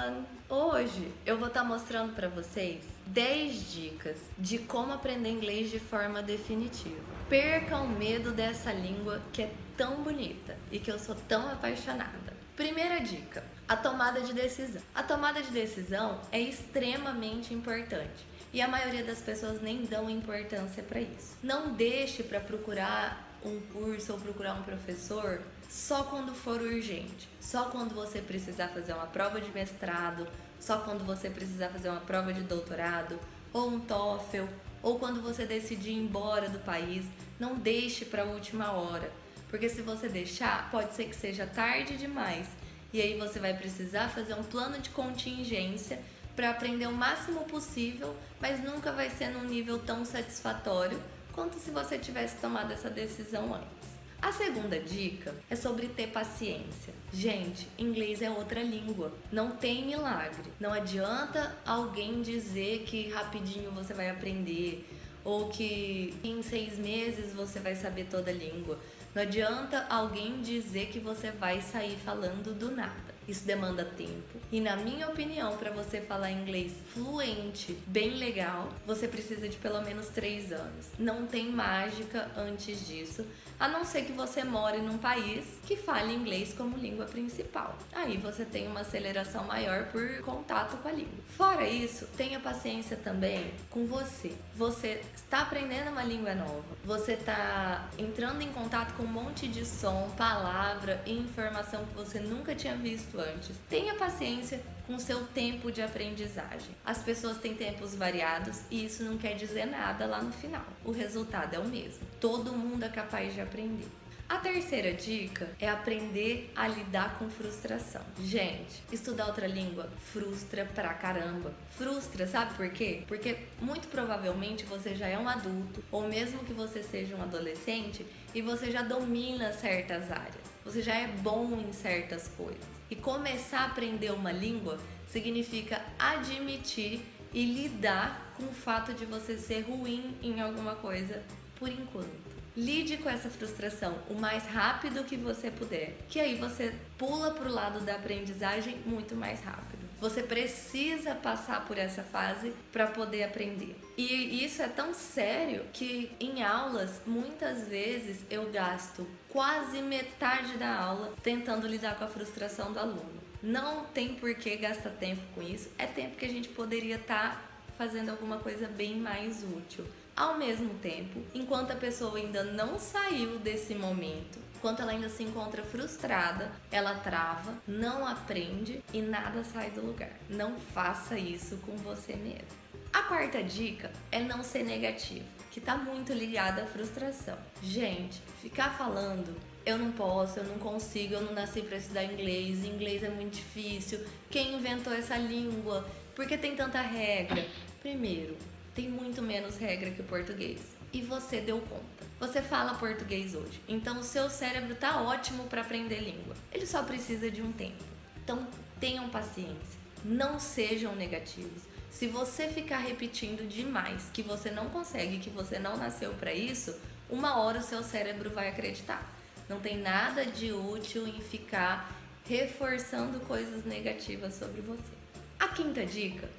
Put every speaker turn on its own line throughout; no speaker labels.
everyone! Hoje eu vou estar mostrando para vocês 10 dicas de como aprender inglês de forma definitiva. Perca o medo dessa língua que é tão bonita e que eu sou tão apaixonada. Primeira dica, a tomada de decisão. A tomada de decisão é extremamente importante e a maioria das pessoas nem dão importância para isso. Não deixe para procurar um curso ou procurar um professor só quando for urgente, só quando você precisar fazer uma prova de mestrado, só quando você precisar fazer uma prova de doutorado ou um TOEFL, ou quando você decidir ir embora do país. Não deixe para a última hora, porque se você deixar, pode ser que seja tarde demais e aí você vai precisar fazer um plano de contingência para aprender o máximo possível, mas nunca vai ser num nível tão satisfatório quanto se você tivesse tomado essa decisão antes. A segunda dica é sobre ter paciência. Gente, inglês é outra língua, não tem milagre. Não adianta alguém dizer que rapidinho você vai aprender ou que em 6 meses você vai saber toda a língua. Não adianta alguém dizer que você vai sair falando do nada. Isso demanda tempo e, na minha opinião, para você falar inglês fluente, bem legal, você precisa de pelo menos 3 anos. Não tem mágica antes disso, a não ser que você more num país que fale inglês como língua principal. Aí você tem uma aceleração maior por contato com a língua. Fora isso, tenha paciência também com você. Você está aprendendo uma língua nova, você está entrando em contato com um monte de som, palavra e informação que você nunca tinha visto antes. Tenha paciência com o seu tempo de aprendizagem. As pessoas têm tempos variados e isso não quer dizer nada lá no final. O resultado é o mesmo. Todo mundo é capaz de aprender. A terceira dica é aprender a lidar com frustração. Gente, estudar outra língua frustra pra caramba. Frustra, sabe por quê? Porque muito provavelmente você já é um adulto, ou mesmo que você seja um adolescente, e você já domina certas áreas. Você já é bom em certas coisas. E começar a aprender uma língua significa admitir e lidar com o fato de você ser ruim em alguma coisa por enquanto. Lide com essa frustração o mais rápido que você puder, que aí você pula para o lado da aprendizagem muito mais rápido. Você precisa passar por essa fase para poder aprender. E isso é tão sério que em aulas, muitas vezes eu gasto quase metade da aula tentando lidar com a frustração do aluno. Não tem por que gastar tempo com isso, é tempo que a gente poderia estar fazendo alguma coisa bem mais útil. Ao mesmo tempo, enquanto a pessoa ainda não saiu desse momento, enquanto ela ainda se encontra frustrada, ela trava, não aprende e nada sai do lugar. Não faça isso com você mesmo. A quarta dica é não ser negativo, que está muito ligada à frustração. Gente, ficar falando eu não posso, eu não consigo, eu não nasci para estudar inglês, inglês é muito difícil, quem inventou essa língua, por que tem tanta regra? Primeiro, tem muito menos regra que o português e você deu conta. Você fala português hoje, então o seu cérebro tá ótimo para aprender língua. Ele só precisa de um tempo. Então tenham paciência, não sejam negativos. Se você ficar repetindo demais que você não consegue, que você não nasceu para isso, uma hora o seu cérebro vai acreditar. Não tem nada de útil em ficar reforçando coisas negativas sobre você. A quinta dica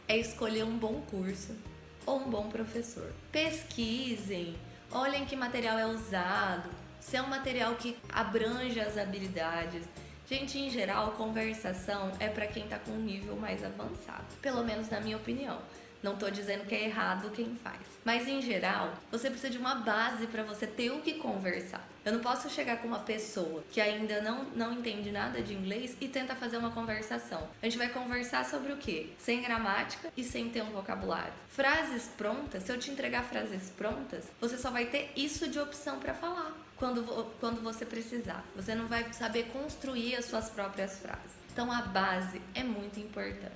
é escolher um bom curso ou um bom professor. Pesquisem, olhem que material é usado, se é um material que abrange as habilidades. Gente, em geral, conversação é para quem tá com um nível mais avançado, pelo menos na minha opinião. Não tô dizendo que é errado quem faz, mas em geral, você precisa de uma base para você ter o que conversar. Eu não posso chegar com uma pessoa que ainda não entende nada de inglês e tenta fazer uma conversação. A gente vai conversar sobre o quê? Sem gramática e sem ter um vocabulário. Frases prontas, se eu te entregar frases prontas, você só vai ter isso de opção para falar quando você precisar. Você não vai saber construir as suas próprias frases. Então a base é muito importante.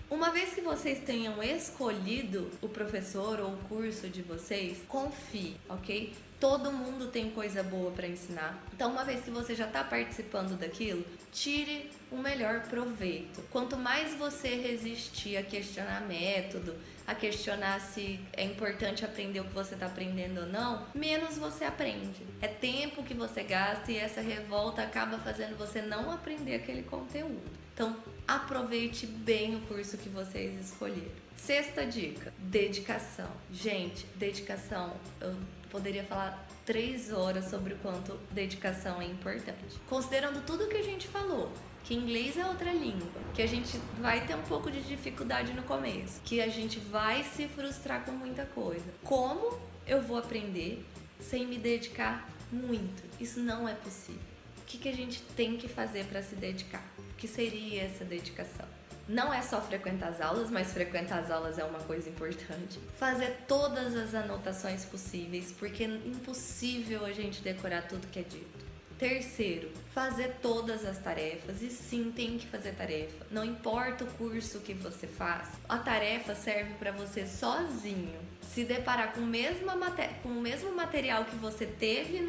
Uma vez que vocês tenham escolhido o professor ou o curso de vocês, confie, ok? Todo mundo tem coisa boa para ensinar. Então, uma vez que você já está participando daquilo, tire o melhor proveito. Quanto mais você resistir a questionar método, a questionar se é importante aprender o que você está aprendendo ou não, menos você aprende. É tempo que você gasta e essa revolta acaba fazendo você não aprender aquele conteúdo. Então, aproveite bem o curso que vocês escolheram. Sexta dica, dedicação. Gente, dedicação, eu poderia falar 3 horas sobre o quanto dedicação é importante. Considerando tudo que a gente falou, que inglês é outra língua, que a gente vai ter um pouco de dificuldade no começo, que a gente vai se frustrar com muita coisa. Como eu vou aprender sem me dedicar muito? Isso não é possível. O que a gente tem que fazer para se dedicar? O que seria essa dedicação? Não é só frequentar as aulas, mas frequentar as aulas é uma coisa importante. Fazer todas as anotações possíveis, porque é impossível a gente decorar tudo que é dito. Terceiro, fazer todas as tarefas. E sim, tem que fazer tarefa. Não importa o curso que você faz, a tarefa serve para você sozinho se deparar com o mesmo material que você teve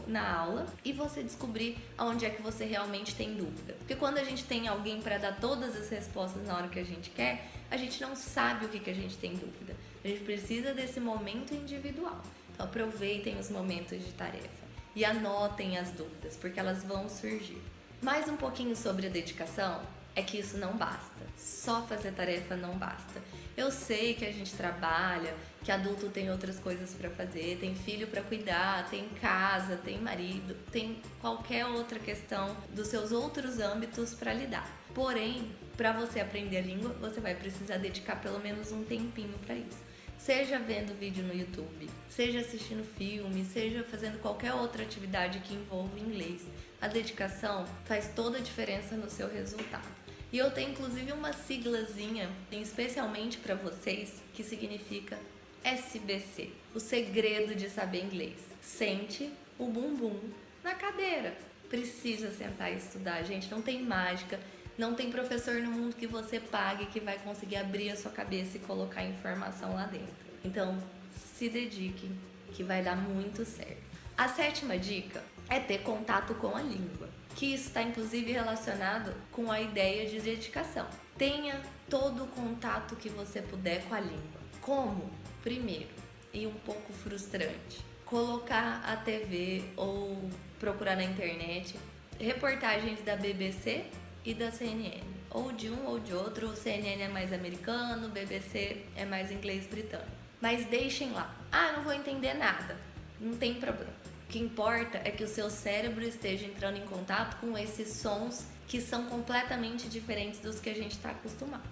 na aula e você descobrir onde é que você realmente tem dúvida. Porque quando a gente tem alguém para dar todas as respostas na hora que a gente quer, a gente não sabe o que a gente tem dúvida. A gente precisa desse momento individual. Então aproveitem os momentos de tarefa e anotem as dúvidas, porque elas vão surgir. Mais um pouquinho sobre a dedicação é que isso não basta. Só fazer tarefa não basta. Eu sei que a gente trabalha, que adulto tem outras coisas para fazer, tem filho para cuidar, tem casa, tem marido, tem qualquer outra questão dos seus outros âmbitos para lidar. Porém, para você aprender a língua, você vai precisar dedicar pelo menos um tempinho para isso. Seja vendo vídeo no YouTube, seja assistindo filme, seja fazendo qualquer outra atividade que envolva inglês. A dedicação faz toda a diferença no seu resultado. E eu tenho inclusive uma siglazinha, especialmente para vocês, que significa SBC, o segredo de saber inglês. Sente o bumbum na cadeira. Precisa sentar e estudar, gente, não tem mágica. Não tem professor no mundo que você pague que vai conseguir abrir a sua cabeça e colocar informação lá dentro. Então, se dediquem, que vai dar muito certo. A sétima dica é ter contato com a língua, que isso está inclusive relacionado com a ideia de dedicação. Tenha todo o contato que você puder com a língua. Como? Primeiro, e um pouco frustrante, colocar a TV ou procurar na internet reportagens da BBC e da CNN, ou de um ou de outro. O CNN é mais americano, o BBC é mais inglês britânico. Mas deixem lá. Ah, não vou entender nada. Não tem problema. O que importa é que o seu cérebro esteja entrando em contato com esses sons que são completamente diferentes dos que a gente está acostumado.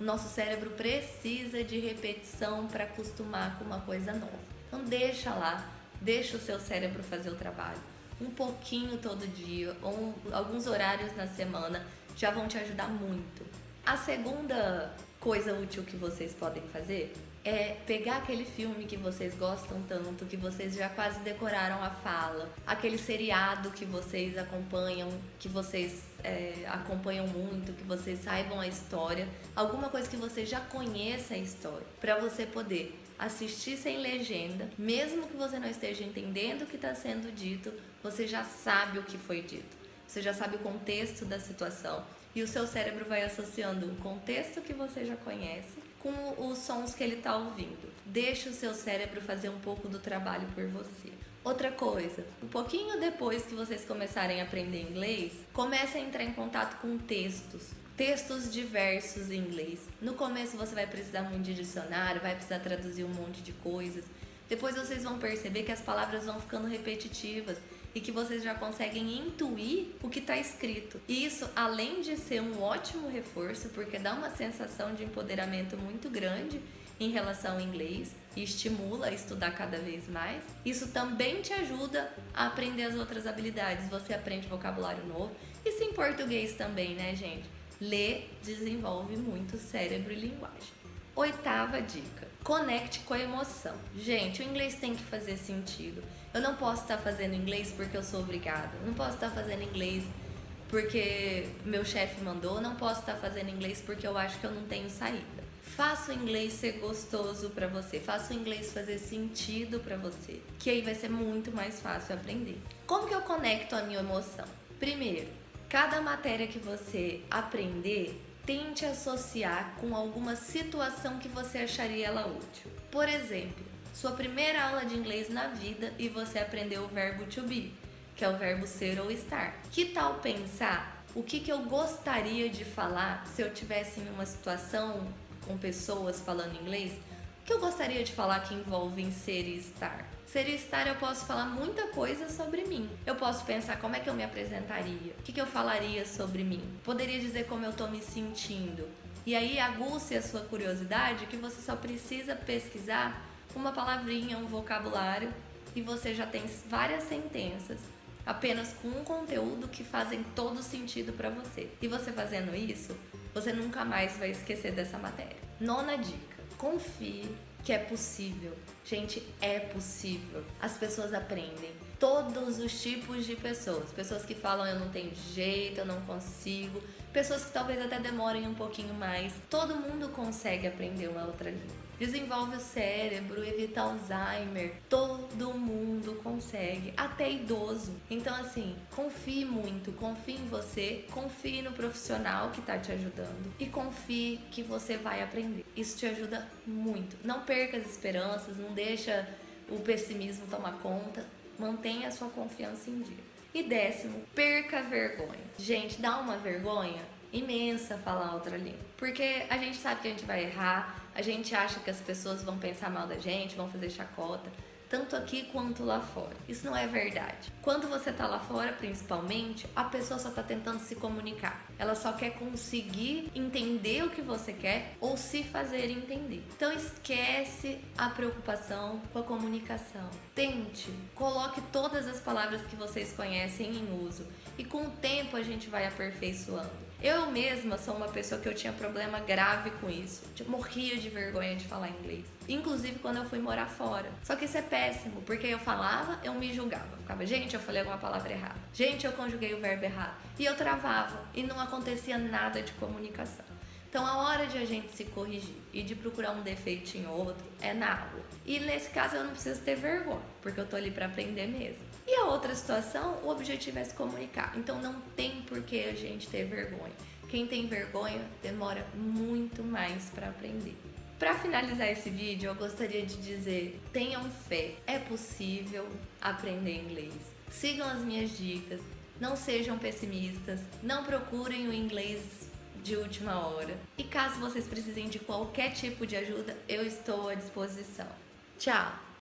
O nosso cérebro precisa de repetição para acostumar com uma coisa nova. Então deixa lá, deixa o seu cérebro fazer o trabalho. Um pouquinho todo dia ou alguns horários na semana já vão te ajudar muito. A segunda coisa útil que vocês podem fazer é pegar aquele filme que vocês gostam tanto, que vocês já quase decoraram a fala, aquele seriado que vocês acompanham, acompanham muito, que vocês saibam a história, alguma coisa que você já conheça a história, para você poder assistir sem legenda, mesmo que você não esteja entendendo o que está sendo dito, você já sabe o que foi dito, você já sabe o contexto da situação e o seu cérebro vai associando o contexto que você já conhece com os sons que ele está ouvindo. Deixa o seu cérebro fazer um pouco do trabalho por você. Outra coisa, um pouquinho depois que vocês começarem a aprender inglês, comece a entrar em contato com textos diversos em inglês. No começo você vai precisar muito de dicionário, vai precisar traduzir um monte de coisas. Depois vocês vão perceber que as palavras vão ficando repetitivas e que vocês já conseguem intuir o que está escrito. E isso, além de ser um ótimo reforço, porque dá uma sensação de empoderamento muito grande em relação ao inglês e estimula a estudar cada vez mais, isso também te ajuda a aprender as outras habilidades. Você aprende vocabulário novo. Isso em português também, né, gente? Ler desenvolve muito cérebro e linguagem. Oitava dica, conecte com a emoção. Gente, o inglês tem que fazer sentido. Eu não posso estar fazendo inglês porque eu sou obrigada. Eu não posso estar fazendo inglês porque meu chefe mandou. Eu não posso estar fazendo inglês porque eu acho que eu não tenho saída. Faça o inglês ser gostoso para você. Faça o inglês fazer sentido para você. Que aí vai ser muito mais fácil aprender. Como que eu conecto a minha emoção? Primeiro, cada matéria que você aprender, tente associar com alguma situação que você acharia ela útil. Por exemplo, sua primeira aula de inglês na vida e você aprendeu o verbo to be, que é o verbo ser ou estar. Que tal pensar o que eu gostaria de falar se eu tivesse em uma situação com pessoas falando inglês. O que eu gostaria de falar que envolve em ser e estar? Ser e estar, eu posso falar muita coisa sobre mim. Eu posso pensar como é que eu me apresentaria, o que eu falaria sobre mim. Poderia dizer como eu tô me sentindo. E aí aguce a sua curiosidade, que você só precisa pesquisar uma palavrinha, um vocabulário, e você já tem várias sentenças apenas com um conteúdo que fazem todo sentido para você. E você fazendo isso, você nunca mais vai esquecer dessa matéria. 9ª dica: confie que é possível. Gente, é possível. As pessoas aprendem. Todos os tipos de pessoas. Pessoas que falam eu não tenho jeito, eu não consigo. Pessoas que talvez até demorem um pouquinho mais. Todo mundo consegue aprender uma outra língua. Desenvolve o cérebro, evita Alzheimer. Todo mundo consegue, até idoso. Então assim, confie muito, confie em você, confie no profissional que tá te ajudando e confie que você vai aprender. Isso te ajuda muito. Não perca as esperanças, não deixa o pessimismo tomar conta. Mantenha a sua confiança em dia. E 10º, perca a vergonha. Gente, dá uma vergonha imensa falar outra língua, porque a gente sabe que a gente vai errar, a gente acha que as pessoas vão pensar mal da gente, vão fazer chacota, tanto aqui quanto lá fora. Isso não é verdade. Quando você tá lá fora, principalmente, a pessoa só tá tentando se comunicar. Ela só quer conseguir entender o que você quer ou se fazer entender. Então esquece a preocupação com a comunicação. Tente, coloque todas as palavras que vocês conhecem em uso e com o tempo a gente vai aperfeiçoando. Eu mesma sou uma pessoa que eu tinha problema grave com isso. Eu morria de vergonha de falar inglês. Inclusive quando eu fui morar fora. Só que isso é péssimo, porque eu falava, eu me julgava. Eu ficava, gente, eu falei alguma palavra errada. Gente, eu conjuguei o verbo errado. E eu travava e não acontecia nada de comunicação. Então a hora de a gente se corrigir e de procurar um defeito em outro é na aula. E nesse caso eu não preciso ter vergonha, porque eu tô ali para aprender mesmo. E a outra situação, o objetivo é se comunicar. Então não tem por que a gente ter vergonha. Quem tem vergonha demora muito mais para aprender. Para finalizar esse vídeo, eu gostaria de dizer: tenham fé, é possível aprender inglês. Sigam as minhas dicas, não sejam pessimistas, não procurem o inglês de última hora. E caso vocês precisem de qualquer tipo de ajuda, eu estou à disposição. Tchau!